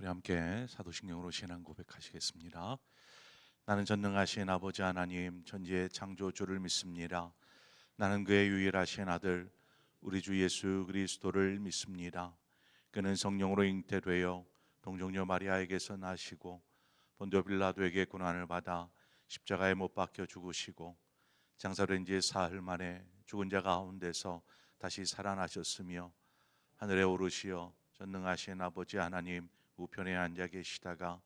우리 함께 사도신경으로 신앙 고백하시겠습니다. 나는 전능하신 아버지 하나님 천지의 창조주를 믿습니다. 나는 그의 유일하신 아들 우리 주 예수 그리스도를 믿습니다. 그는 성령으로 잉태되어 동정녀 마리아에게서 나시고 본디오 빌라도에게 고난을 받아 십자가에 못 박혀 죽으시고 장사된 지 사흘 만에 죽은 자 가운데서 다시 살아나셨으며 하늘에 오르시어 전능하신 아버지 하나님 우편에 앉아 계시다가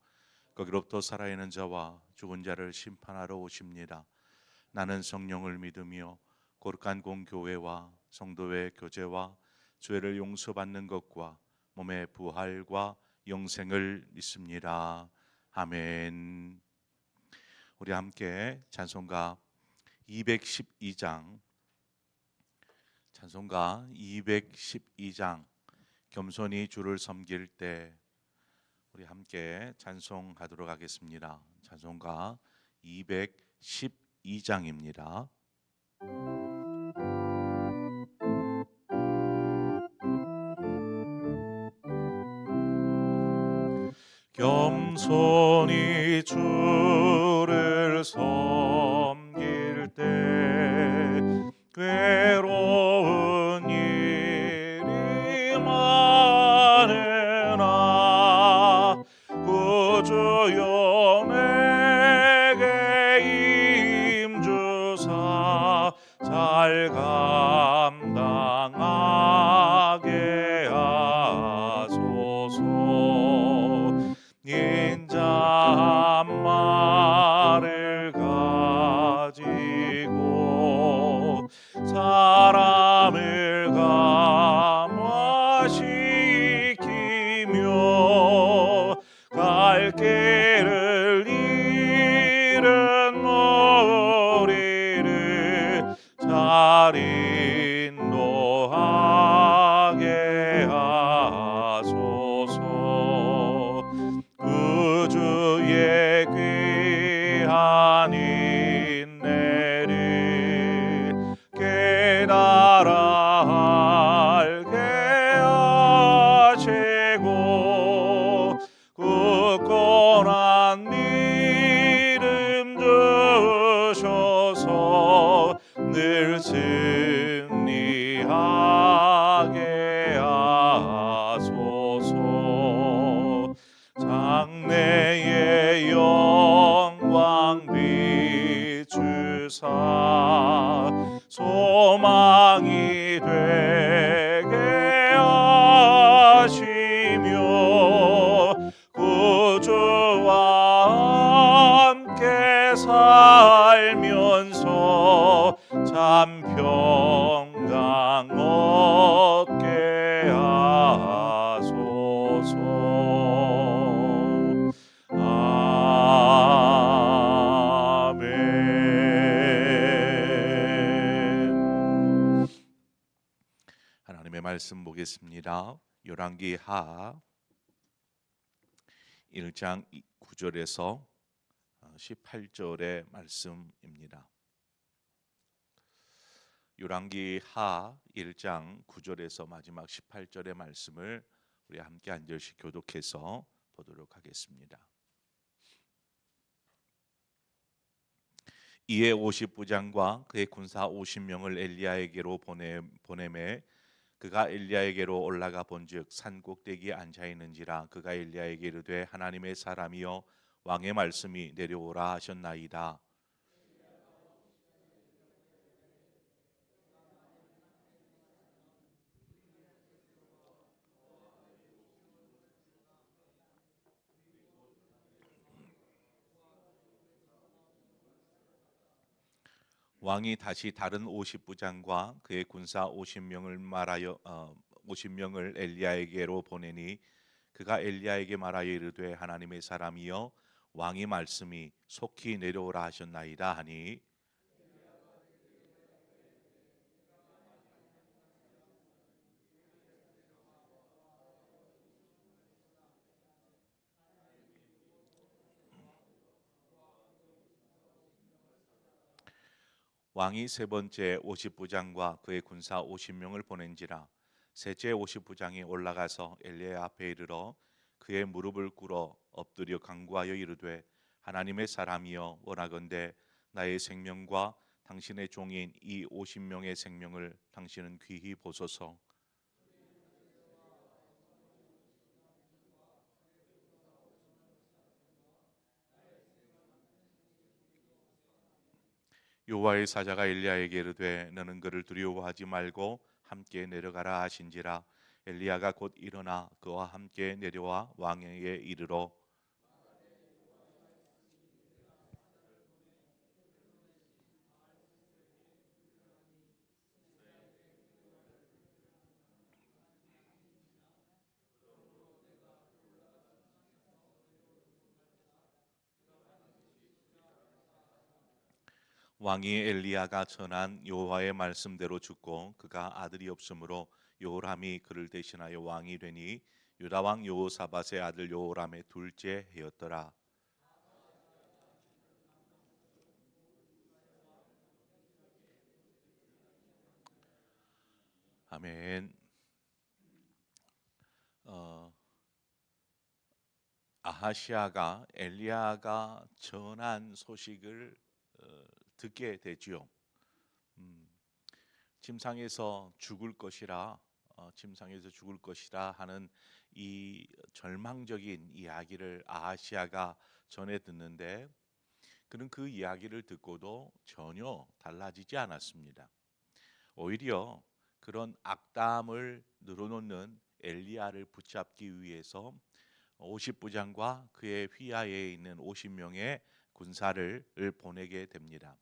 거기로부터 살아있는 자와 죽은 자를 심판하러 오십니다. 나는 성령을 믿으며 거룩한 공교회와 성도의 교제와 죄를 용서받는 것과 몸의 부활과 영생을 믿습니다. 아멘. 우리 함께 찬송가 212장 찬송가 212장 겸손히 주를 섬길 때 우리 함께 찬송하도록 하겠습니다. 찬송가 212장입니다. 겸손히 주를 섬길 때 괴로운 일이 많으나 구주여 내게 임주사 잘 감당하게 하소서. 인자 말을 가지고 사람을 감화시키며 갈 길을 잃은 머리를 잘 인도하게 하소서. 구주의 귀한 인내를 깨달아 알게 하시고 굳건한 믿음 주셔서 늘 승리하게 하소서. 장래의 영광 비추사 소망이 되게 하시며 구주와 함께 살면서 참 평강 얻게 하소서. 아멘. 하나님의 말씀 보겠습니다. 열왕기 하 1장 9절에서 18절의 말씀입니다. 열왕기 하 1장 9절에서 마지막 18절의 말씀을 우리 함께 한 절씩 교독해서 보도록 하겠습니다. 이에 50부장과 그의 군사 50명을 엘리야에게로 보내매 그가 엘리야에게로 올라가 본즉 산 꼭대기에 앉아 있는지라. 그가 엘리야에게 이르되 하나님의 사람이여 왕의 말씀이 내려오라 하셨나이다. 왕이 다시 다른 50부장과 그의 군사 50명을 엘리야에게로 보내니 그가 엘리야에게 말하여 이르되 하나님의 사람이여 왕의 말씀이 속히 내려오라 하셨나이다 하니 왕이 세 번째 50부장과 그의 군사 50명을 보낸지라. 셋째 50부장이 올라가서 엘리야 앞에 이르러 그의 무릎을 꿇어 엎드려 간구하여 이르되 하나님의 사람이여 원하건대 나의 생명과 당신의 종인 이 50명의 생명을 당신은 귀히 보소서. 여호와의 사자가 엘리야에게 이르되 너는 그를 두려워하지 말고 함께 내려가라 하신지라. 엘리야가 곧 일어나 그와 함께 내려와 왕에게 이르러 왕이 엘리야가 전한 여호와의 말씀대로 죽고 그가 아들이 없으므로 요람이 그를 대신하여 왕이 되니 유다 왕 여호사밧의 아들 요람의 둘째 해였더라. 아멘. 어, 아하시아가 엘리야가 전한 소식을 듣게 되지요. 음, 침상에서 죽을 것이라 침상에서 죽을 것이라 하는 이 절망적인 이야기를 아하시아가 전해 듣는데 그는 그 이야기를 듣고도 전혀 달라지지 않았습니다. 오히려 그런 악담을 늘어놓는 엘리야를 붙잡기 위해서 50부장과 그의 휘하에 있는 50명의 군사를 보내게 됩니다.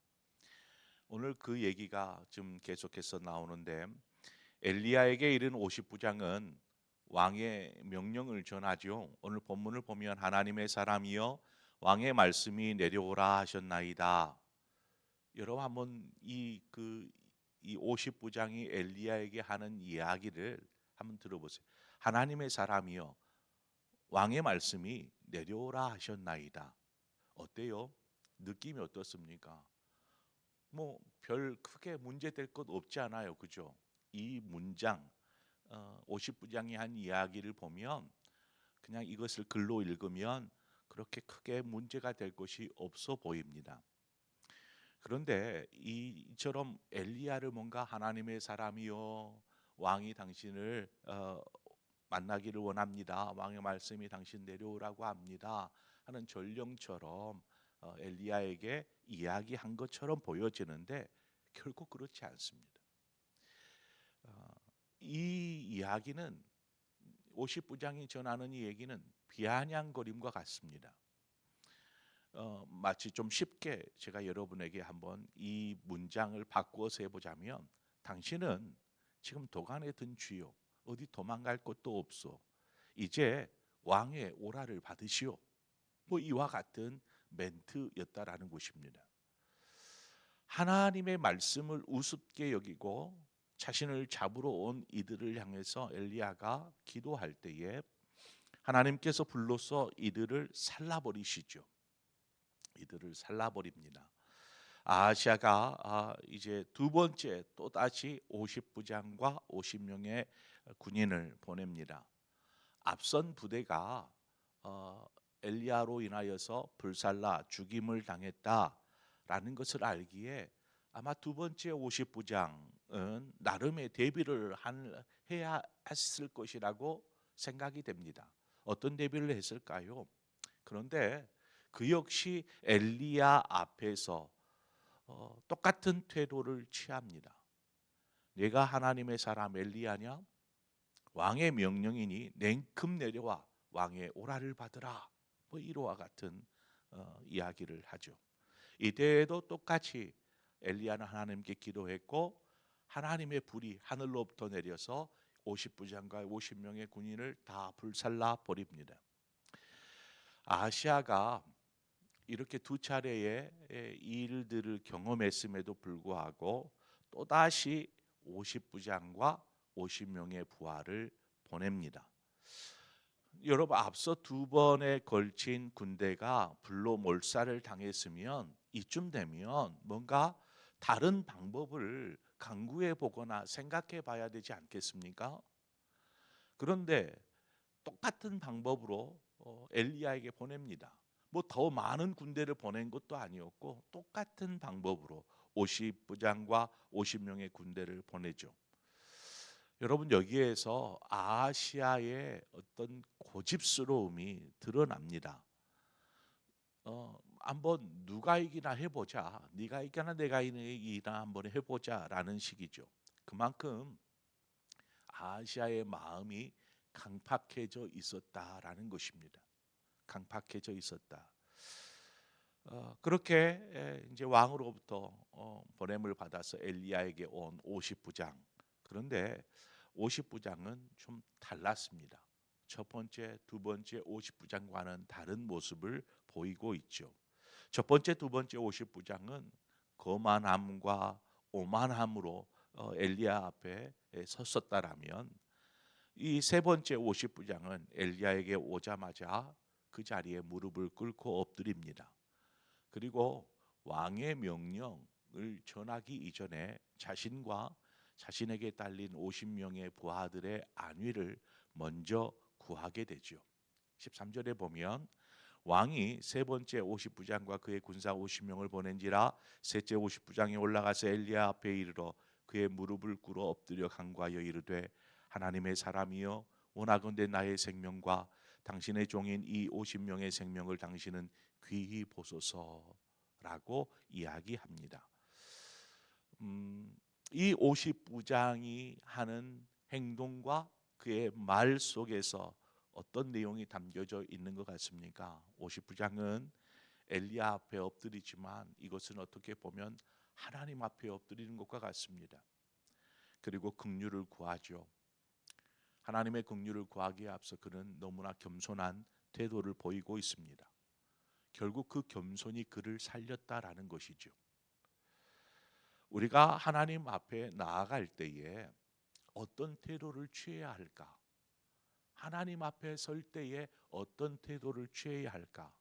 오늘 그 얘기가 좀 계속해서 나오는데 엘리야에게 이른 50부장은 왕의 명령을 전하죠. 오늘 본문을 보면 하나님의 사람이여 왕의 말씀이 내려오라 하셨나이다. 여러분 한번 이 50부장이 엘리야에게 하는 이야기를 한번 들어보세요. 하나님의 사람이여 왕의 말씀이 내려오라 하셨나이다. 어때요? 느낌이 어떻습니까? 뭐 별 크게 문제될 것 없지 않아요. 그죠? 이 문장 50부장이 한 이야기를 보면 그냥 이것을 글로 읽으면 그렇게 크게 문제가 될 것이 없어 보입니다. 그런데 이처럼 엘리야를 뭔가 하나님의 사람이요 왕이 당신을 만나기를 원합니다. 왕의 말씀이 당신 내려오라고 합니다. 하는 전령처럼 엘리야에게 이야기한 것처럼 보여지는데 결코 그렇지 않습니다. 어, 이 이야기는 50부장이 전하는 이 얘기는 비아냥거림과 같습니다. 마치 좀 쉽게 제가 여러분에게 한번 이 문장을 바꾸어서 해보자면 당신은 지금 도간에 든 쥐요 어디 도망갈 곳도 없어 이제 왕의 오라를 받으시오 뭐 이와 같은 멘트였다라는 것입니다. 하나님의 말씀을 우습게 여기고 자신을 잡으러 온 이들을 향해서 엘리야가 기도할 때에 하나님께서 불로써 이들을 살라버리시죠. 이들을 살라버립니다. 아하시아가 이제 두 번째 또 다시 50부장과 50명의 군인을 보냅니다. 앞선 부대가 엘리야로 인하여서 불살라 죽임을 당했다라는 것을 알기에 아마 두 번째 50부장은 나름의 대비를 해야 했을 것이라고 생각이 됩니다. 어떤 대비를 했을까요? 그런데 그 역시 엘리야 앞에서 똑같은 태도를 취합니다. 내가 하나님의 사람 엘리야냐? 왕의 명령이니 냉큼 내려와 왕의 오라를 받으라. 뭐 이와 같은 이야기를 하죠. 이때에도 똑같이 엘리야는 하나님께 기도했고 하나님의 불이 하늘로부터 내려서 50부장과 50명의 군인을 다 불살라 버립니다. 아시아가 이렇게 두 차례의 일들을 경험했음에도 불구하고 또다시 50부장과 50명의 부하를 보냅니다. 여러분 앞서 두 번에 걸친 군대가 불로 몰살을 당했으면 이쯤 되면 뭔가 다른 방법을 강구해 보거나 생각해 봐야 되지 않겠습니까? 그런데 똑같은 방법으로 엘리야에게 보냅니다. 뭐 더 많은 군대를 보낸 것도 아니었고 똑같은 방법으로 50부장과 50명의 군대를 보내죠. 여러분 여기에서 아하시아의 어떤 고집스러움이 드러납니다. 한번 누가 이기나 해보자. 네가 이기나 내가 이기나 한번 해보자라는 식이죠. 그만큼 아시아의 마음이 강팍해져 있었다라는 것입니다. 강팍해져 있었다. 그렇게 이제 왕으로부터 보냄을 받아서 엘리야에게 온 50부장. 그런데 50부장은 좀 달랐습니다. 첫 번째, 두 번째 50부장과는 다른 모습을 보이고 있죠. 첫 번째, 두 번째 50부장은 거만함과 오만함으로 엘리야 앞에 섰었다라면 이 세 번째 50부장은 엘리야에게 오자마자 그 자리에 무릎을 꿇고 엎드립니다. 그리고 왕의 명령을 전하기 이전에 자신과 자신에게 딸린 50명의 부하들의 안위를 먼저 구하게 되죠. 13절에 보면 왕이 세 번째 50부장과 그의 군사 50명을 보낸지라 셋째 50부장이 올라가서 엘리야 앞에 이르러 그의 무릎을 꿇어 엎드려 간구하여 이르되 하나님의 사람이여 원하건대 나의 생명과 당신의 종인 이 50명의 생명을 당신은 귀히 보소서라고 이야기합니다. 이 50부장이 하는 행동과 그의 말 속에서 어떤 내용이 담겨져 있는 것 같습니까? 50부장은 엘리야 앞에 엎드리지만 이것은 어떻게 보면 하나님 앞에 엎드리는 것과 같습니다. 그리고 긍휼을 구하죠. 하나님의 긍휼을 구하기에 앞서 그는 너무나 겸손한 태도를 보이고 있습니다. 결국 그 겸손이 그를 살렸다라는 것이죠. 우리가 하나님 앞에 나아갈 때에 어떤 태도를 취해야 할까? 하나님 앞에 설 때에 어떤 태도를 취해야 할까?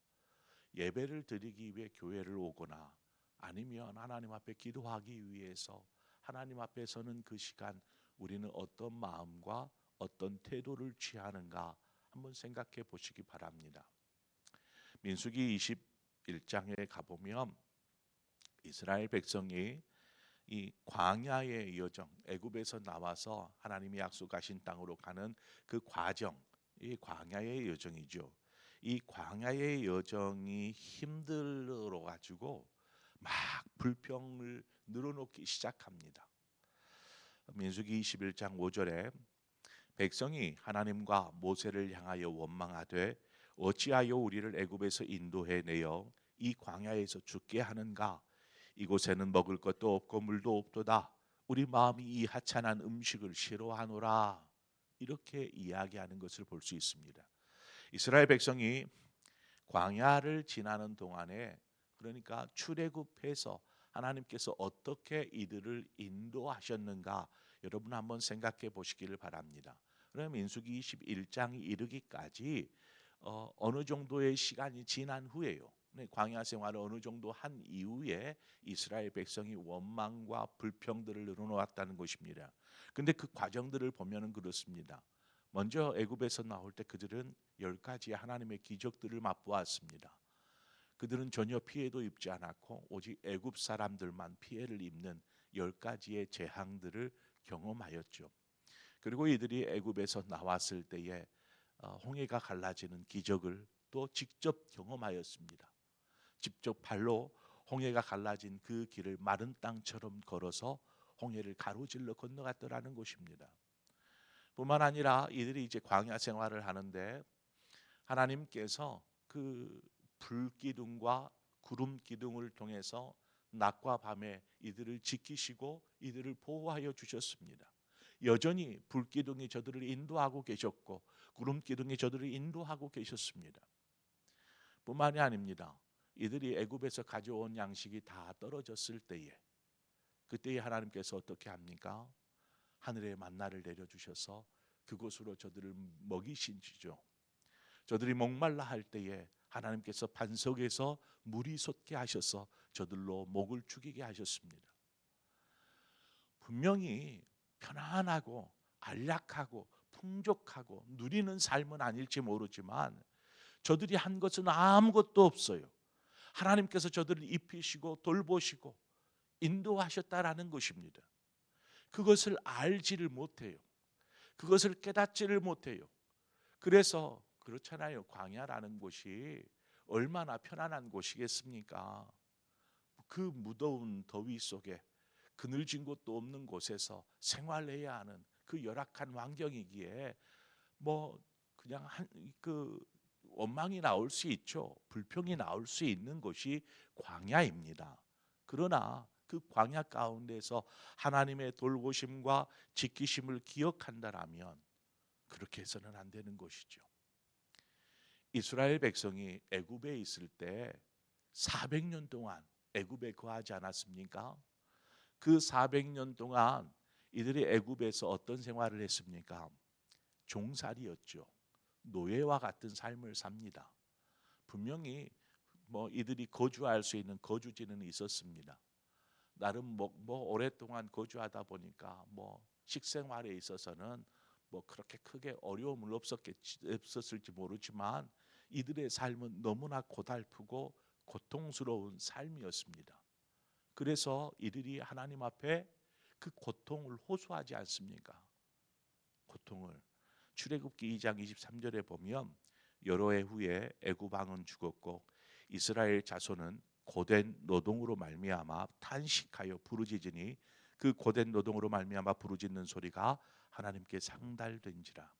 예배를 드리기 위해 교회를 오거나 아니면 하나님 앞에 기도하기 위해서 하나님 앞에 서는 그 시간 우리는 어떤 마음과 어떤 태도를 취하는가 한번 생각해 보시기 바랍니다. 민수기 21장에 가보면 이스라엘 백성이 이 광야의 여정, 애굽에서 나와서 하나님이 약속하신 땅으로 가는 그 과정, 이 광야의 여정이죠. 이 광야의 여정이 힘들어 가지고 막 불평을 늘어놓기 시작합니다. 민수기 21장 5절에 백성이 하나님과 모세를 향하여 원망하되 어찌하여 우리를 애굽에서 인도해 내어 이 광야에서 죽게 하는가? 이곳에는 먹을 것도 없고 물도 없도다. 우리 마음이 이 하찮은 음식을 싫어하노라. 이렇게 이야기하는 것을 볼 수 있습니다. 이스라엘 백성이 광야를 지나는 동안에 그러니까 출애굽해서 하나님께서 어떻게 이들을 인도하셨는가 여러분 한번 생각해 보시기를 바랍니다. 그러면 민수기 21장이 이르기까지 어느 정도의 시간이 지난 후에요. 광야 생활을 어느 정도 한 이후에 이스라엘 백성이 원망과 불평들을 늘어놓았다는 것입니다. 근데 그 과정들을 보면은 그렇습니다. 먼저 애굽에서 나올 때 그들은 10가지 하나님의 기적들을 맛보았습니다. 그들은 전혀 피해도 입지 않았고 오직 애굽 사람들만 피해를 입는 10가지의 재앙들을 경험하였죠. 그리고 이들이 애굽에서 나왔을 때에 홍해가 갈라지는 기적을 또 직접 경험하였습니다. 직접 발로 홍해가 갈라진 그 길을 마른 땅처럼 걸어서 홍해를 가로질러 건너갔더라는 것입니다. 뿐만 아니라 이들이 이제 광야 생활을 하는데 하나님께서 그 불기둥과 구름 기둥을 통해서 낮과 밤에 이들을 지키시고 이들을 보호하여 주셨습니다. 여전히 불기둥이 저들을 인도하고 계셨고 구름 기둥이 저들을 인도하고 계셨습니다. 뿐만이 아닙니다. 이들이 애굽에서 가져온 양식이 다 떨어졌을 때에 그때에 하나님께서 어떻게 합니까? 하늘의 만나를 내려주셔서 그곳으로 저들을 먹이시죠. 저들이 목말라 할 때에 하나님께서 반석에서 물이 솟게 하셔서 저들로 목을 죽이게 하셨습니다. 분명히 편안하고 안락하고 풍족하고 누리는 삶은 아닐지 모르지만 저들이 한 것은 아무것도 없어요. 하나님께서 저들을 입히시고 돌보시고 인도하셨다라는 것입니다. 그것을 알지를 못해요. 그것을 깨닫지를 못해요. 그래서 그렇잖아요. 광야라는 곳이 얼마나 편안한 곳이겠습니까? 그 무더운 더위 속에 그늘진 곳도 없는 곳에서 생활해야 하는 그 열악한 환경이기에 뭐 그냥 그 원망이 나올 수 있죠. 불평이 나올 수 있는 것이 광야입니다. 그러나 그 광야 가운데서 하나님의 돌보심과 지키심을 기억한다라면 그렇게 해서는 안 되는 것이죠. 이스라엘 백성이 애굽에 있을 때 400년 동안 애굽에 거하지 않았습니까? 그 400년 동안 이들이 애굽에서 어떤 생활을 했습니까? 종살이였죠. 노예와 같은 삶을 삽니다. 분명히 뭐 이들이 거주할 수 있는 거주지는 있었습니다. 나름 뭐 오랫동안 거주하다 보니까 뭐 식생활에 있어서는 뭐 그렇게 크게 어려움은 없었을지 모르지만 이들의 삶은 너무나 고달프고 고통스러운 삶이었습니다. 그래서 이들이 하나님 앞에 그 고통을 호소하지 않습니까? 고통을 출애굽기 2장 23절에 보면 여러 해 후에 애굽 왕은 죽었고 이스라엘 자손은 고된 노동으로 말미암아 탄식하여 부르짖으니 그 고된 노동으로 말미암아 부르짖는 소리가 하나님께 상달된지라.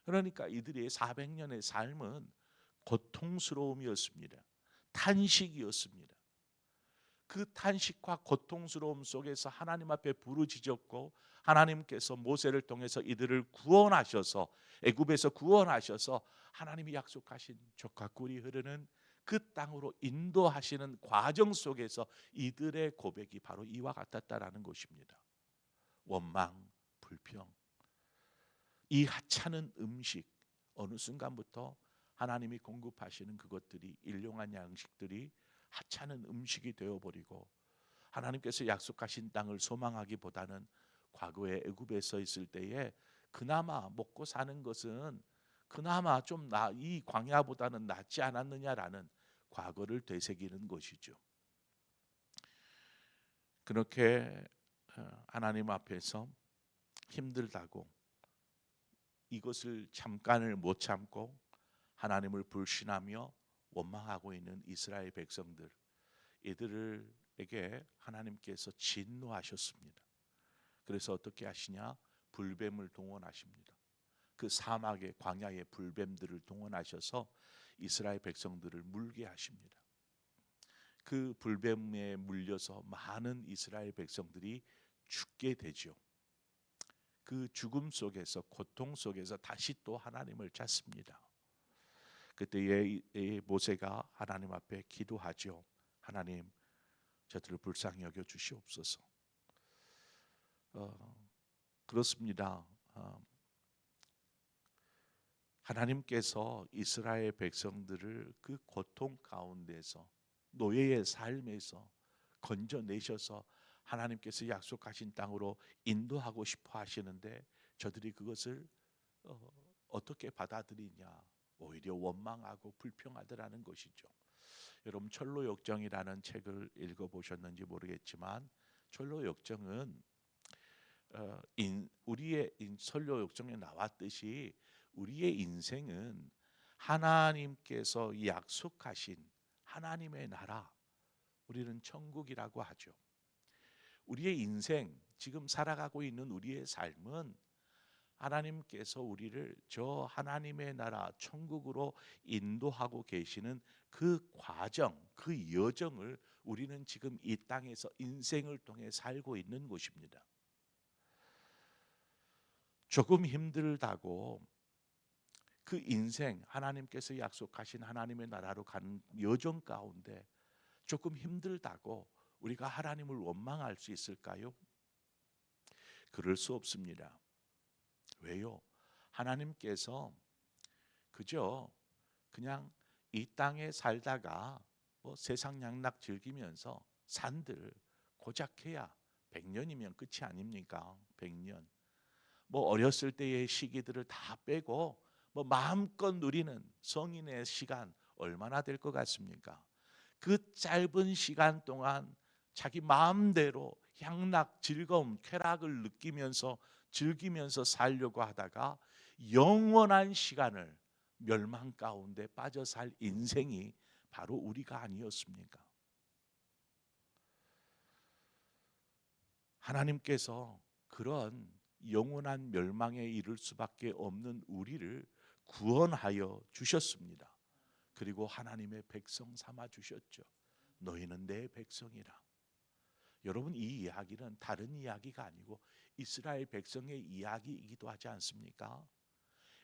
그러니까 이들의 400년의 삶은 고통스러움이었습니다. 탄식이었습니다. 그 탄식과 고통스러움 속에서 하나님 앞에 부르짖었고 하나님께서 모세를 통해서 이들을 구원하셔서 애굽에서 구원하셔서 하나님이 약속하신 젖과 꿀이 흐르는 그 땅으로 인도하시는 과정 속에서 이들의 고백이 바로 이와 같았다라는 것입니다. 원망, 불평, 이 하찮은 음식, 어느 순간부터 하나님이 공급하시는 그것들이 일용한 양식들이 하찮은 음식이 되어버리고 하나님께서 약속하신 땅을 소망하기보다는 과거에 애굽에 있을 때에 그나마 먹고 사는 것은 그나마 좀 이 광야보다는 낫지 않았느냐라는 과거를 되새기는 것이죠. 그렇게 하나님 앞에서 힘들다고 이것을 잠깐을 못 참고 하나님을 불신하며 원망하고 있는 이스라엘 백성들, 이들에게 하나님께서 진노하셨습니다. 그래서 어떻게 하시냐? 불뱀을 동원하십니다. 그 사막의 광야의 불뱀들을 동원하셔서 이스라엘 백성들을 물게 하십니다. 그 불뱀에 물려서 많은 이스라엘 백성들이 죽게 되죠. 그 죽음 속에서 고통 속에서 다시 또 하나님을 찾습니다. 그때 모세가 하나님 앞에 기도하죠. 하나님, 저들을 불쌍히 여겨 주시옵소서. 그렇습니다. 하나님께서 이스라엘 백성들을 그 고통 가운데서 노예의 삶에서 건져내셔서 하나님께서 약속하신 땅으로 인도하고 싶어 하시는데 저들이 그것을 어떻게 받아들이냐? 오히려 원망하고 불평하더라는 것이죠. 여러분 철로역정이라는 책을 읽어보셨는지 모르겠지만 철로역정은 우리의 철로역정에 나왔듯이 우리의 인생은 하나님께서 약속하신 하나님의 나라, 우리는 천국이라고 하죠. 우리의 인생, 지금 살아가고 있는 우리의 삶은 하나님께서 우리를 저 하나님의 나라 천국으로 인도하고 계시는 그 과정, 그 여정을 우리는 지금 이 땅에서 인생을 통해 살고 있는 것입니다. 조금 힘들다고 그 인생, 하나님께서 약속하신 하나님의 나라로 가는 여정 가운데 조금 힘들다고 우리가 하나님을 원망할 수 있을까요? 그럴 수 없습니다. 왜요? 하나님께서 그저 그냥 이 땅에 살다가 뭐 세상 양락 즐기면서 산들 고작 해야 100년이면 끝이 아닙니까? 100년. 뭐 어렸을 때의 시기들을 다 빼고 뭐 마음껏 누리는 성인의 시간 얼마나 될 것 같습니까? 그 짧은 시간 동안 자기 마음대로 향락, 즐거움, 쾌락을 느끼면서 즐기면서 살려고 하다가 영원한 시간을 멸망 가운데 빠져 살 인생이 바로 우리가 아니었습니까? 하나님께서 그런 영원한 멸망에 이를 수밖에 없는 우리를 구원하여 주셨습니다. 그리고 하나님의 백성 삼아 주셨죠. 너희는 내 백성이라. 여러분, 이 이야기는 다른 이야기가 아니고 이스라엘 백성의 이야기이기도 하지 않습니까?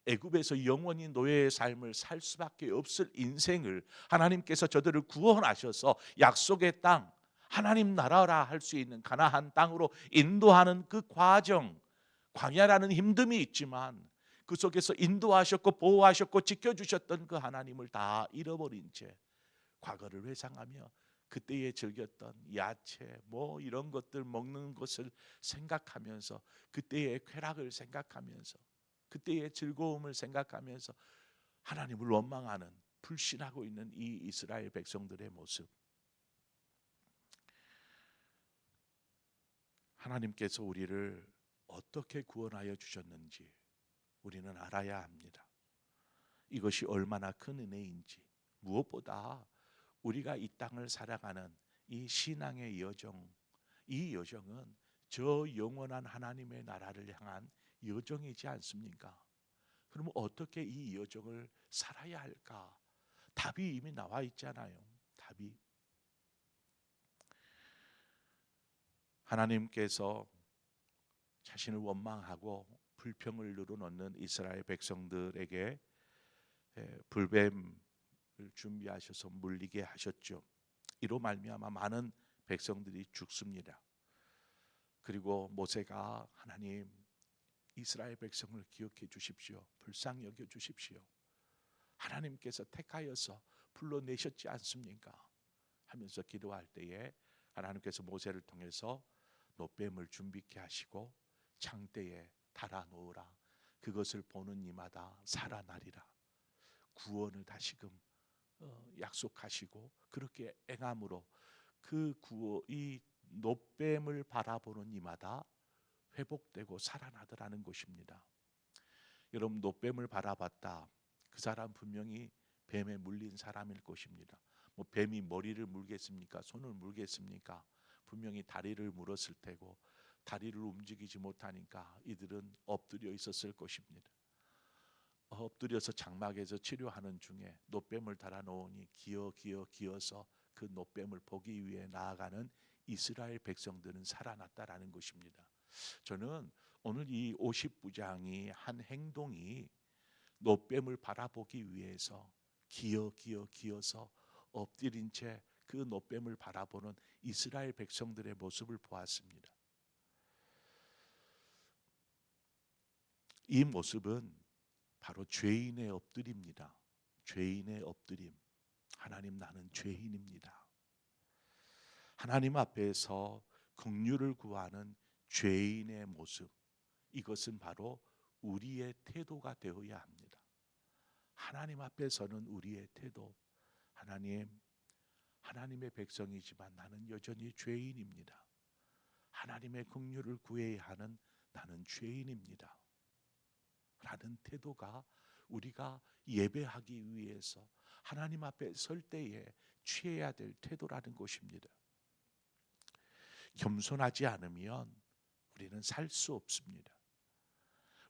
애굽에서 영원히 노예의 삶을 살 수밖에 없을 인생을 하나님께서 저들을 구원하셔서 약속의 땅, 하나님 나라라 할 수 있는 가나안 땅으로 인도하는 그 과정, 광야라는 힘듦이 있지만 그 속에서 인도하셨고 보호하셨고 지켜주셨던 그 하나님을 다 잃어버린 채 과거를 회상하며 그때에 즐겼던 야채 뭐 이런 것들 먹는 것을 생각하면서 그때의 쾌락을 생각하면서 그때의 즐거움을 생각하면서 하나님을 원망하는 불신하고 있는 이 이스라엘 백성들의 모습, 하나님께서 우리를 어떻게 구원하여 주셨는지 우리는 알아야 합니다. 이것이 얼마나 큰 은혜인지, 무엇보다 우리가 이 땅을 살아가는 이 신앙의 여정, 이 여정은 저 영원한 하나님의 나라를 향한 여정이지 않습니까? 그러면 어떻게 이 여정을 살아야 할까? 답이 이미 나와 있잖아요. 답이 하나님께서 자신을 원망하고 불평을 늘어놓는 이스라엘 백성들에게 불뱀을 준비하셔서 물리게 하셨죠. 이로 말미암아 많은 백성들이 죽습니다. 그리고 모세가 하나님 이스라엘 백성을 기억해 주십시오. 불쌍히 여겨 주십시오. 하나님께서 택하여서 불러내셨지 않습니까? 하면서 기도할 때에 하나님께서 모세를 통해서 노뱀을 준비케 하시고 창대에 달아 놓으라. 그것을 보는 이마다 살아나리라. 구원을 다시금 약속하시고 그렇게 행함으로 이 노뱀을 바라보는 이마다 회복되고 살아나더라는 것입니다. 여러분, 노뱀을 바라봤다. 그 사람 분명히 뱀에 물린 사람일 것입니다. 뭐 뱀이 머리를 물겠습니까? 손을 물겠습니까? 분명히 다리를 물었을 테고 다리를 움직이지 못하니까 이들은 엎드려 있었을 것입니다. 엎드려서 장막에서 치료하는 중에 노뱀을 달아놓으니 기어서 그 노뱀을 보기 위해 나아가는 이스라엘 백성들은 살아났다라는 것입니다. 저는 오늘 이 50부장이 한 행동이 노뱀을 바라보기 위해서 기어서 엎드린 채 그 노뱀을 바라보는 이스라엘 백성들의 모습을 보았습니다. 이 모습은 바로 죄인의 엎드림입니다. 죄인의 엎드림. 하나님, 나는 죄인입니다. 하나님 앞에서 긍휼을 구하는 죄인의 모습, 이것은 바로 우리의 태도가 되어야 합니다. 하나님 앞에서는 우리의 태도, 하나님의 백성이지만 나는 여전히 죄인입니다. 하나님의 긍휼을 구해야 하는 나는 죄인입니다. 라는 태도가 우리가 예배하기 위해서 하나님 앞에 설 때에 취해야 될 태도라는 것입니다. 겸손하지 않으면 우리는 살 수 없습니다.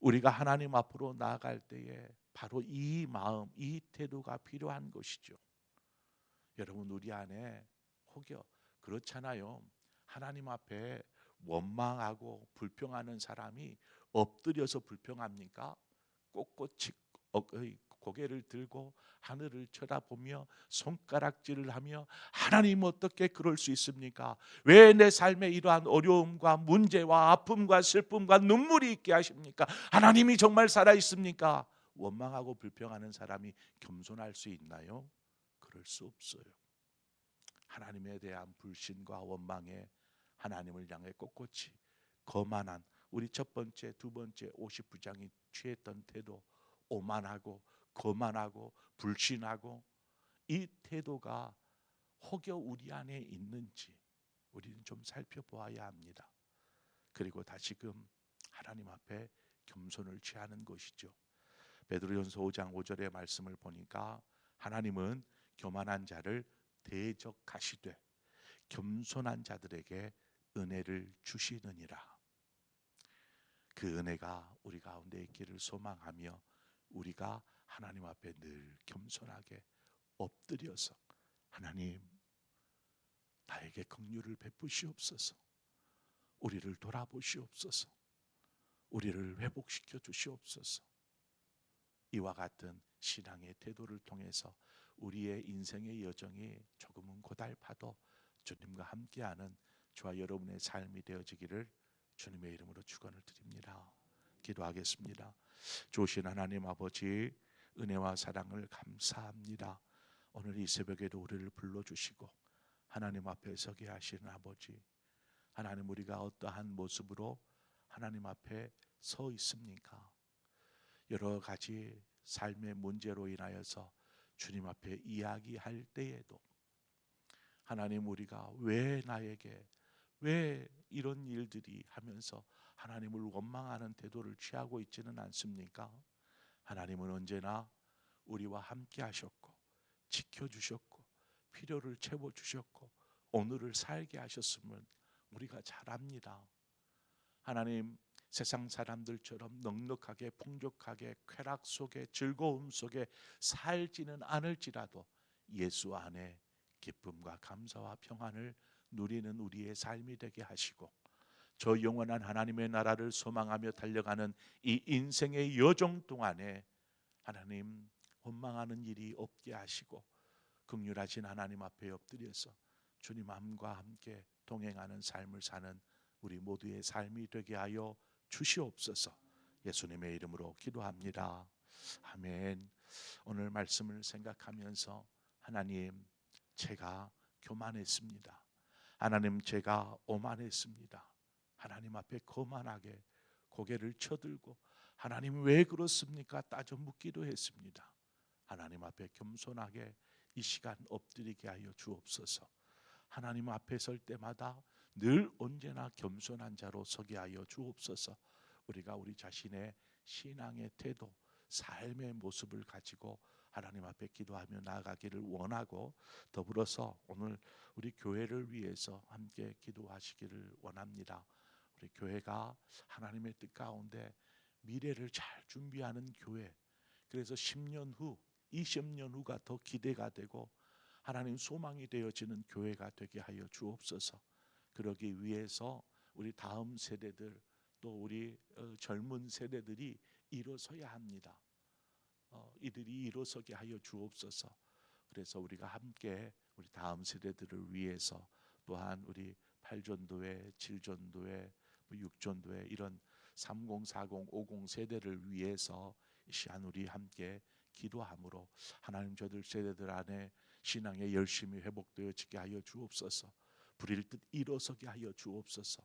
우리가 하나님 앞으로 나아갈 때에 바로 이 마음, 이 태도가 필요한 것이죠. 여러분, 우리 안에 혹여 그렇잖아요. 하나님 앞에 원망하고 불평하는 사람이 엎드려서 불평합니까? 꼿꼿이 고개를 들고 하늘을 쳐다보며 손가락질을 하며 하나님 어떻게 그럴 수 있습니까? 왜 내 삶에 이러한 어려움과 문제와 아픔과 슬픔과 눈물이 있게 하십니까? 하나님이 정말 살아 있습니까? 원망하고 불평하는 사람이 겸손할 수 있나요? 그럴 수 없어요. 하나님에 대한 불신과 원망에 하나님을 향해 꼿꼿이 거만한 우리 첫 번째, 두 번째 50부장이 취했던 태도, 오만하고 거만하고 불신하고, 이 태도가 혹여 우리 안에 있는지 우리는 좀 살펴보아야 합니다. 그리고 다시금 하나님 앞에 겸손을 취하는 것이죠. 베드로전서 5장 5절의 말씀을 보니까 하나님은 교만한 자를 대적하시되 겸손한 자들에게 은혜를 주시느니라. 그 은혜가 우리 가운데 있기를 소망하며 우리가 하나님 앞에 늘 겸손하게 엎드려서 하나님, 나에게 긍휼을 베푸시옵소서, 우리를 돌아보시옵소서, 우리를 회복시켜 주시옵소서. 이와 같은 신앙의 태도를 통해서 우리의 인생의 여정이 조금은 고달파도 주님과 함께하는 저와 여러분의 삶이 되어지기를 주님의 이름으로 축원을 드립니다. 기도하겠습니다. 좋으신 하나님 아버지, 은혜와 사랑을 감사합니다. 오늘 이 새벽에도 우리를 불러주시고 하나님 앞에 서게 하시는 아버지, 하나님, 우리가 어떠한 모습으로 하나님 앞에 서 있습니까? 여러 가지 삶의 문제로 인하여서 주님 앞에 이야기할 때에도 하나님, 우리가 왜 나에게 왜 이런 일들이 하면서 하나님을 원망하는 태도를 취하고 있지는 않습니까? 하나님은 언제나 우리와 함께 하셨고 지켜주셨고 필요를 채워주셨고 오늘을 살게 하셨음을 우리가 잘 압니다. 하나님, 세상 사람들처럼 넉넉하게 풍족하게 쾌락 속에 즐거움 속에 살지는 않을지라도 예수 안에 기쁨과 감사와 평안을 누리는 우리의 삶이 되게 하시고, 저 영원한 하나님의 나라를 소망하며 달려가는 이 인생의 여정 동안에 하나님, 원망하는 일이 없게 하시고 긍휼하신 하나님 앞에 엎드려서 주님 마음과 함께 동행하는 삶을 사는 우리 모두의 삶이 되게 하여 주시옵소서. 예수님의 이름으로 기도합니다. 아멘. 오늘 말씀을 생각하면서 하나님, 제가 교만했습니다. 하나님, 제가 오만했습니다. 하나님 앞에 거만하게 고개를 쳐들고 하나님 왜 그렇습니까? 따져 묻기도 했습니다. 하나님 앞에 겸손하게 이 시간 엎드리게 하여 주옵소서. 하나님 앞에 설 때마다 늘 언제나 겸손한 자로 서게 하여 주옵소서. 우리가 우리 자신의 신앙의 태도, 삶의 모습을 가지고 하나님 앞에 기도하며 나아가기를 원하고, 더불어서 오늘 우리 교회를 위해서 함께 기도하시기를 원합니다. 우리 교회가 하나님의 뜻 가운데 미래를 잘 준비하는 교회, 그래서 10년 후 20년 후가 더 기대가 되고 하나님 소망이 되어지는 교회가 되게 하여 주옵소서. 그러기 위해서 우리 다음 세대들, 또 우리 젊은 세대들이 일어서야 합니다. 이들이 일어서게 하여 주옵소서. 그래서 우리가 함께 우리 다음 세대들을 위해서, 또한 우리 8전도회, 7전도회, 6전도회 이런 30, 40, 50 세대를 위해서 이 시간 우리 함께 기도함으로 하나님, 저들 세대들 안에 신앙의 열심이 회복되어지게 하여 주옵소서. 불일 듯 일어서게 하여 주옵소서.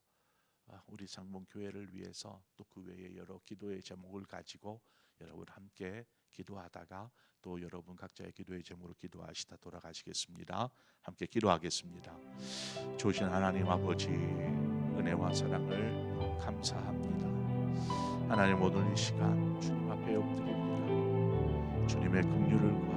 우리 상봉교회를 위해서 또 그 외에 여러 기도의 제목을 가지고 여러분 함께 기도하다가 또 여러분 각자의 기도의 제목으로 기도하시다 돌아가시겠습니다. 함께 기도하겠습니다. 좋으신 하나님 아버지, 은혜와 사랑을 감사합니다. 하나님, 오늘 이 시간 주님 앞에 엎드립니다. 주님의 긍휼을 구하옵소서.